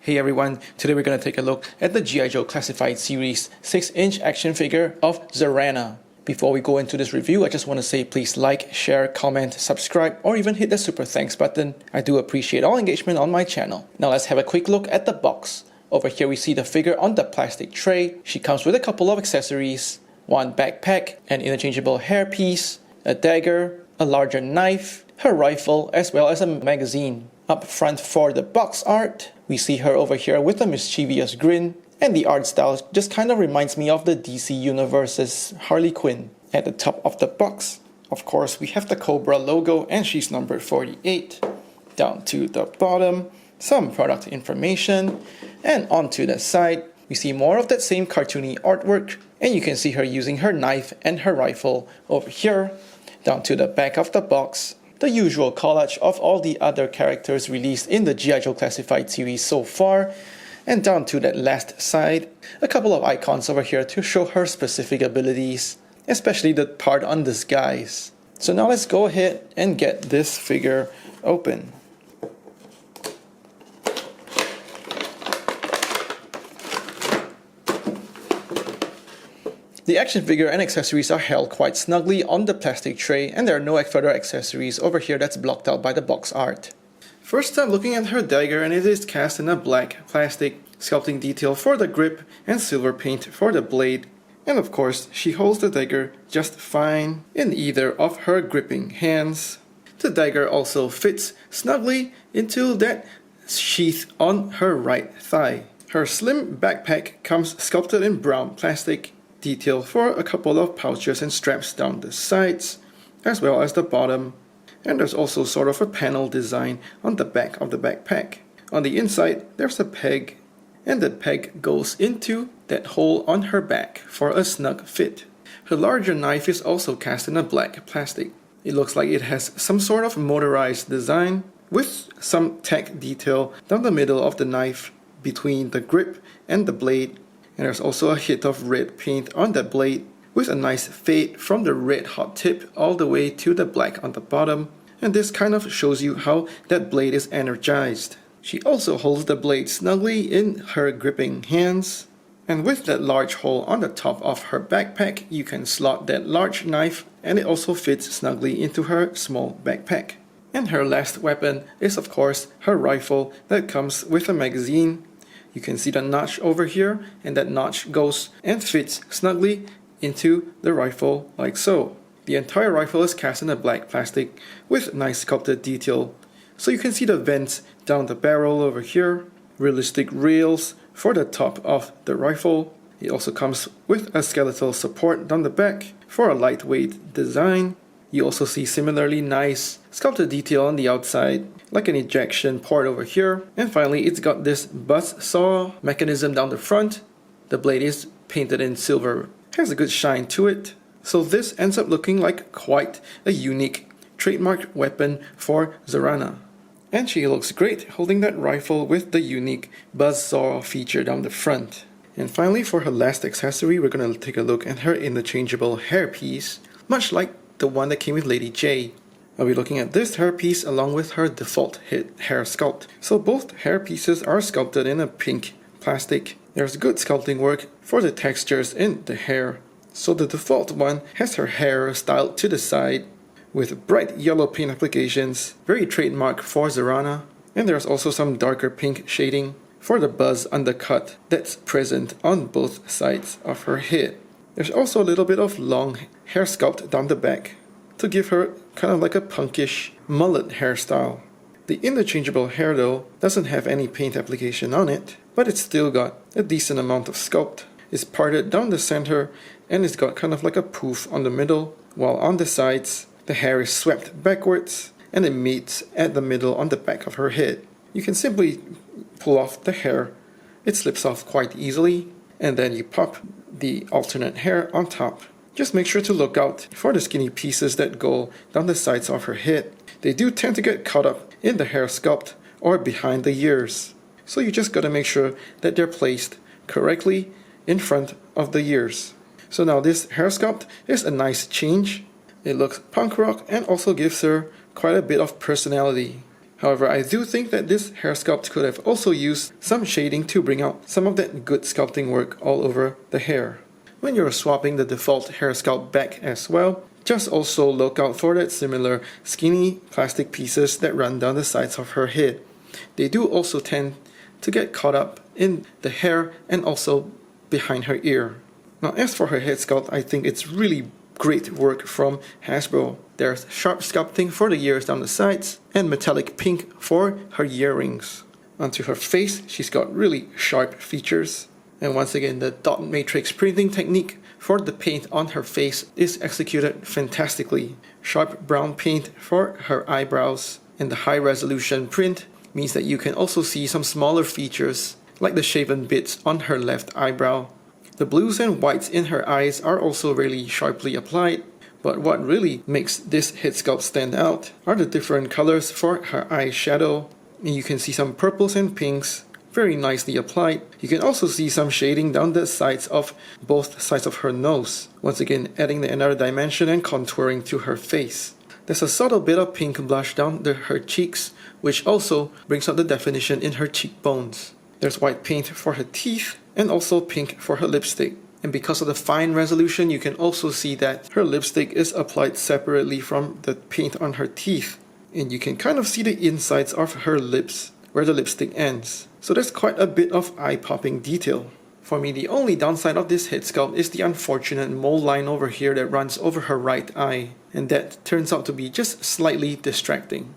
Hey everyone, today we're going to take a look at the G.I. Joe Classified Series 6-inch action figure of Zarana. Before we go into this review, I just want to say please like, share, comment, subscribe, or even hit the super thanks button. I do appreciate all engagement on my channel. Now let's have a quick look at the box. Over here we see the figure on the plastic tray. She comes with a couple of accessories, one backpack, an interchangeable hairpiece, a dagger, a larger knife, her rifle, as well as a magazine. Up front for the box art, we see her over here with a mischievous grin, and the art style just kind of reminds me of the DC Universe's Harley Quinn. At the top of the box, of course, we have the Cobra logo, and she's numbered 48. Down to the bottom, some product information, and onto the side, we see more of that same cartoony artwork, and you can see her using her knife and her rifle over here. Down to the back of the box, the usual collage of all the other characters released in the G.I. Joe Classified series so far, and down to that last side, a couple of icons over here to show her specific abilities, especially the part on disguise. So now let's go ahead and get this figure open. The action figure and accessories are held quite snugly on the plastic tray, and there are no further accessories over here that's blocked out by the box art. First I'm looking at her dagger, and it is cast in a black plastic, sculpting detail for the grip and silver paint for the blade. And of course, she holds the dagger just fine in either of her gripping hands. The dagger also fits snugly into that sheath on her right thigh. Her slim backpack comes sculpted in brown plastic, detail for a couple of pouches and straps down the sides, as well as the bottom. And there's also sort of a panel design on the back of the backpack. On the inside, there's a peg, and that peg goes into that hole on her back for a snug fit. Her larger knife is also cast in a black plastic. It looks like it has some sort of motorized design with some tack detail down the middle of the knife between the grip and the blade. And there's also a hit of red paint on the blade with a nice fade from the red hot tip all the way to the black on the bottom. And this kind of shows you how that blade is energized. She also holds the blade snugly in her gripping hands. And with that large hole on the top of her backpack, you can slot that large knife, and it also fits snugly into her small backpack. And her last weapon is of course her rifle that comes with a magazine. You can see the notch over here, and that notch goes and fits snugly into the rifle like so. The entire rifle is cast in a black plastic with nice sculpted detail. So you can see the vents down the barrel over here, realistic rails for the top of the rifle. It also comes with a skeletal support down the back for a lightweight design. You also see similarly nice sculpted detail on the outside, like an ejection port over here. And finally, it's got this buzz saw mechanism down the front. The blade is painted in silver, has a good shine to it. So this ends up looking like quite a unique trademark weapon for Zarana. And she looks great holding that rifle with the unique buzz saw feature down the front. And finally, for her last accessory, we're going to take a look at her interchangeable hairpiece, much like the one that came with Lady J. I'll be looking at this hairpiece along with her default hair sculpt. So both hair pieces are sculpted in a pink plastic. There's good sculpting work for the textures in the hair. So the default one has her hair styled to the side with bright yellow paint applications, very trademark for Zarana. And there's also some darker pink shading for the buzz undercut that's present on both sides of her head. There's also a little bit of long hair sculpt down the back to give her kind of like a punkish mullet hairstyle. The interchangeable hair though doesn't have any paint application on it, but it's still got a decent amount of sculpt. It's parted down the center, and it's got kind of like a poof on the middle, while on the sides the hair is swept backwards and it meets at the middle on the back of her head. You can simply pull off the hair. It slips off quite easily, and then you pop the alternate hair on top. Just make sure to look out for the skinny pieces that go down the sides of her head. They do tend to get caught up in the hair sculpt or behind the ears. So you just gotta make sure that they're placed correctly in front of the ears. So now this hair sculpt is a nice change. It looks punk rock and also gives her quite a bit of personality. However, I do think that this hair sculpt could have also used some shading to bring out some of that good sculpting work all over the hair. When you're swapping the default hair sculpt back as well, just also look out for that similar skinny plastic pieces that run down the sides of her head. They do also tend to get caught up in the hair and also behind her ear. Now as for her head sculpt, I think it's really great work from Hasbro. There's sharp sculpting for the ears down the sides and metallic pink for her earrings. Onto her face, she's got really sharp features. And once again, the dot matrix printing technique for the paint on her face is executed fantastically. Sharp brown paint for her eyebrows, and the high resolution print means that you can also see some smaller features like the shaven bits on her left eyebrow. The blues and whites in her eyes are also really sharply applied, but what really makes this head sculpt stand out are the different colors for her eyeshadow. And you can see some purples and pinks very nicely applied. You can also see some shading down the sides of both sides of her nose, once again adding another dimension and contouring to her face. There's a subtle bit of pink blush down her cheeks, which also brings out the definition in her cheekbones. There's white paint for her teeth and also pink for her lipstick. And because of the fine resolution, you can also see that her lipstick is applied separately from the paint on her teeth. And you can kind of see the insides of her lips where the lipstick ends. So there's quite a bit of eye-popping detail. For me, the only downside of this head sculpt is the unfortunate mole line over here that runs over her right eye. And that turns out to be just slightly distracting.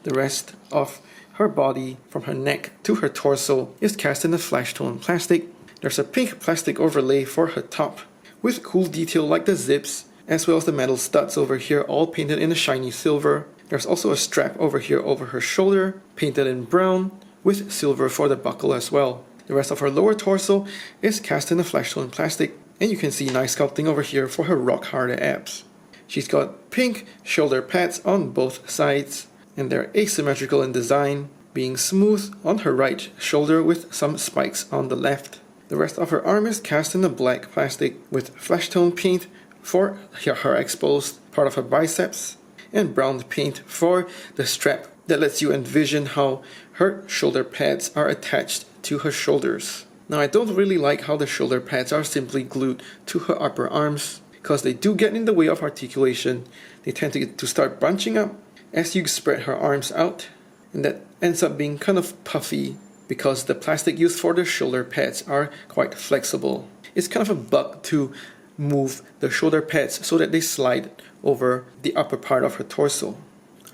The rest of her body, from her neck to her torso, is cast in a flesh tone plastic. There's a pink plastic overlay for her top, with cool detail like the zips, as well as the metal studs over here, all painted in a shiny silver. There's also a strap over here over her shoulder, painted in brown, with silver for the buckle as well. The rest of her lower torso is cast in a flesh tone plastic, and you can see nice sculpting over here for her rock hard abs. She's got pink shoulder pads on both sides, and they're asymmetrical in design, being smooth on her right shoulder with some spikes on the left. The rest of her arm is cast in a black plastic with flesh tone paint for her exposed part of her biceps, and brown paint for the strap that lets you envision how her shoulder pads are attached to her shoulders. Now I don't really like how the shoulder pads are simply glued to her upper arms, because they do get in the way of articulation. They tend to start bunching up as you spread her arms out, and that ends up being kind of puffy because the plastic used for the shoulder pads are quite flexible. It's kind of a bug to move the shoulder pads so that they slide over the upper part of her torso.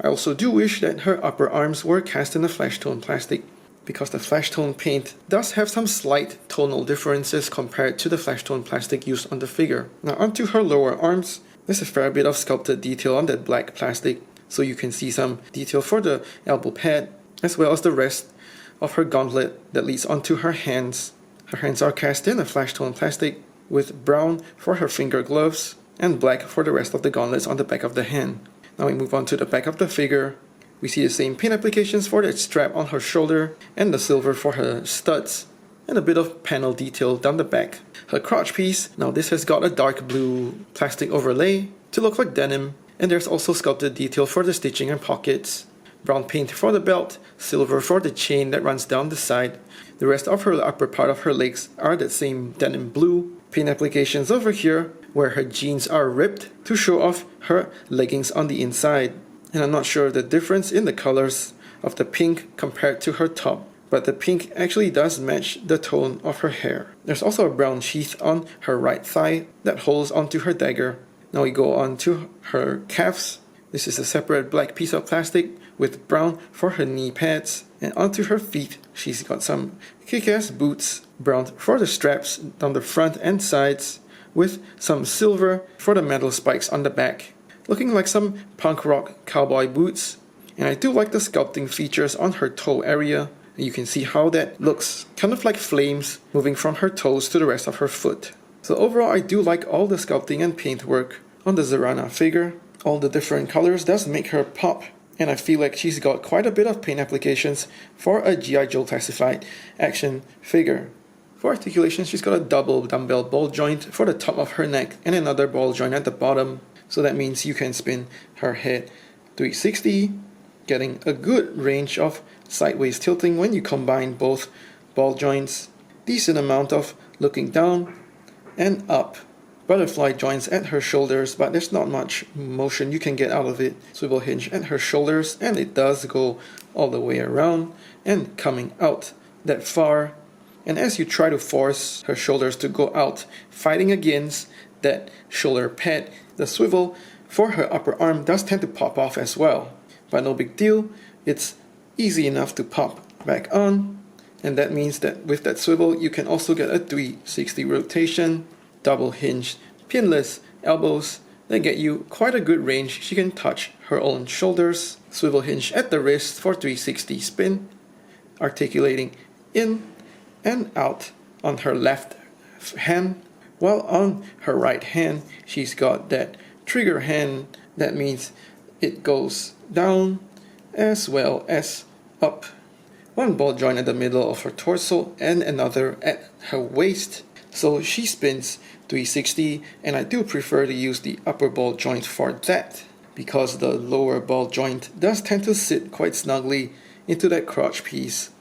I also do wish that her upper arms were cast in a flesh tone plastic, because the flesh tone paint does have some slight tonal differences compared to the flesh tone plastic used on the figure. Now onto her lower arms, there's a fair bit of sculpted detail on that black plastic, so you can see some detail for the elbow pad, as well as the rest of her gauntlet that leads onto her hands. Her hands are cast in a flesh tone plastic, with brown for her finger gloves and black for the rest of the gauntlets on the back of the hand. Now we move on to the back of the figure. We see the same paint applications for the strap on her shoulder and the silver for her studs, and a bit of panel detail down the back. Her crotch piece, now this has got a dark blue plastic overlay to look like denim, and there's also sculpted detail for the stitching and pockets. Brown paint for the belt, silver for the chain that runs down the side. The rest of her upper part of her legs are that same denim blue. Paint applications over here where her jeans are ripped to show off her leggings on the inside. And I'm not sure the difference in the colors of the pink compared to her top, but the pink actually does match the tone of her hair. There's also a brown sheath on her right thigh that holds onto her dagger. Now we go on to her calves. This is a separate black piece of plastic with brown for her knee pads, and onto her feet she's got some kick-ass boots, brown for the straps down the front and sides, with some silver for the metal spikes on the back, looking like some punk rock cowboy boots. And I do like the sculpting features on her toe area. You can see how that looks kind of like flames moving from her toes to the rest of her foot. So overall, I do like all the sculpting and paint work on the Zarana figure. All the different colors does make her pop, and I feel like she's got quite a bit of paint applications for a G.I. Joe classified action figure. For articulation, she's got a double dumbbell ball joint for the top of her neck and another ball joint at the bottom, so that means you can spin her head 360, getting a good range of sideways tilting when you combine both ball joints, decent amount of looking down and up, butterfly joints at her shoulders, but there's not much motion you can get out of it. Swivel hinge at her shoulders, and it does go all the way around and coming out that far. And as you try to force her shoulders to go out, fighting against that shoulder pad, the swivel for her upper arm does tend to pop off as well. But no big deal, it's easy enough to pop back on. And that means that with that swivel, you can also get a 360 rotation, double hinged, pinless elbows that get you quite a good range. She can touch her own shoulders, swivel hinge at the wrist for 360 spin, articulating in and out on her left hand, while on her right hand, she's got that trigger hand. That means it goes down as well as up. One ball joint at the middle of her torso and another at her waist. So she spins 360, and I do prefer to use the upper ball joint for that, because the lower ball joint does tend to sit quite snugly into that crotch piece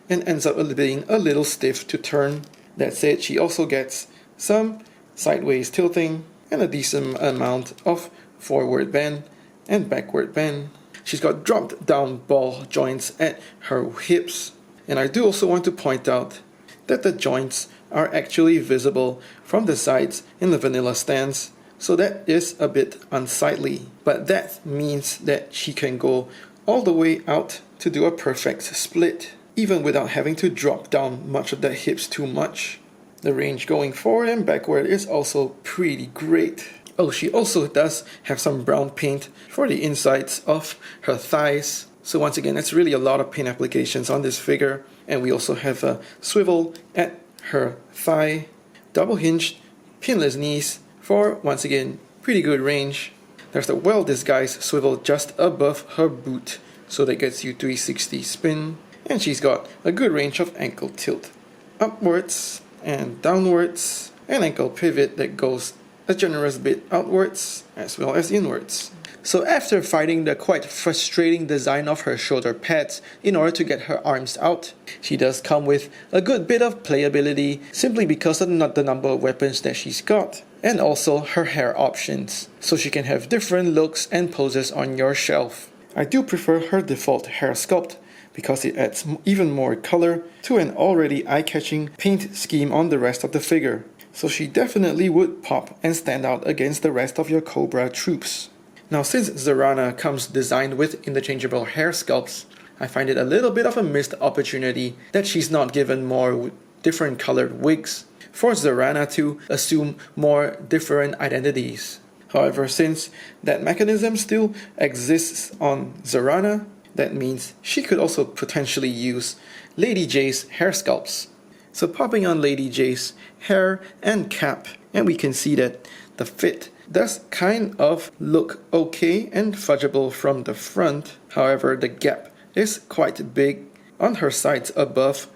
and ends up being a little stiff to turn. That said, she also gets some sideways tilting and a decent amount of forward bend and backward bend. She's got dropped down ball joints at her hips, and I do also want to point out that the joints are actually visible from the sides in the vanilla stance, so that is a bit unsightly, but that means that she can go all the way out to do a perfect split, even without having to drop down much of the hips too much. The range going forward and backward is also pretty great. Oh, she also does have some brown paint for the insides of her thighs. So once again, it's really a lot of paint applications on this figure. And we also have a swivel at her thigh, double hinged, pinless knees for, once again, pretty good range. There's a well-disguised swivel just above her boot, so that gets you 360 spin. And she's got a good range of ankle tilt upwards and downwards, and ankle pivot that goes a generous bit outwards as well as inwards. So after fighting the quite frustrating design of her shoulder pads in order to get her arms out, she does come with a good bit of playability simply because of the number of weapons that she's got, and also her hair options, so she can have different looks and poses on your shelf. I do prefer her default hair sculpt because it adds even more color to an already eye-catching paint scheme on the rest of the figure. So she definitely would pop and stand out against the rest of your Cobra troops. Now, since Zarana comes designed with interchangeable hair sculpts, I find it a little bit of a missed opportunity that she's not given more different colored wigs for Zarana to assume more different identities. However, since that mechanism still exists on Zarana, that means she could also potentially use Lady J's hair sculpts. So popping on Lady J's hair and cap, and we can see that the fit does kind of look okay and fudgeable from the front. However, the gap is quite big on her sides above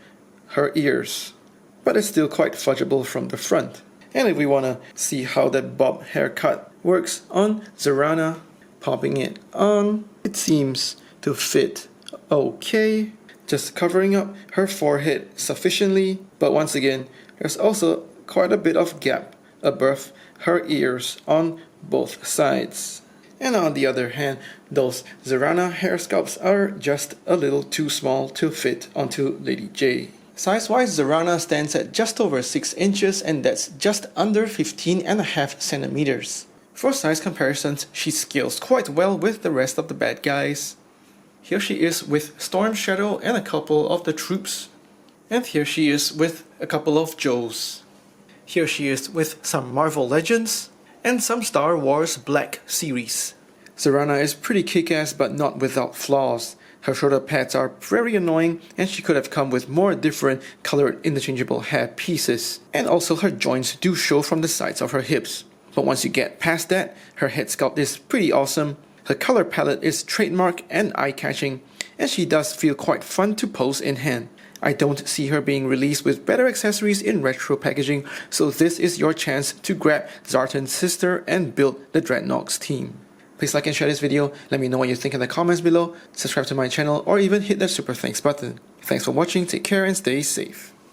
her ears, but it's still quite fudgeable from the front. And if we want to see how that bob haircut works on Zarana, popping it on, it seems to fit okay, just covering up her forehead sufficiently, but once again, there's also quite a bit of gap above her ears on both sides. And on the other hand, those Zarana hair sculpts are just a little too small to fit onto Lady J. Size-wise, Zarana stands at just over 6 inches, and that's just under 15.5 centimeters. For size comparisons, she scales quite well with the rest of the bad guys. Here she is with Storm Shadow and a couple of the troops. And here she is with a couple of Joes. Here she is with some Marvel Legends and some Star Wars Black series. Zarana is pretty kick-ass but not without flaws. Her shoulder pads are very annoying, and she could have come with more different colored interchangeable hair pieces. And also her joints do show from the sides of her hips. But once you get past that, her head sculpt is pretty awesome. Her color palette is trademark and eye-catching, and she does feel quite fun to pose in hand. I don't see her being released with better accessories in retro packaging, so this is your chance to grab Zartan's sister and build the Dreadnoks team. Please like and share this video, let me know what you think in the comments below, subscribe to my channel, or even hit that super thanks button. Thanks for watching, take care and stay safe.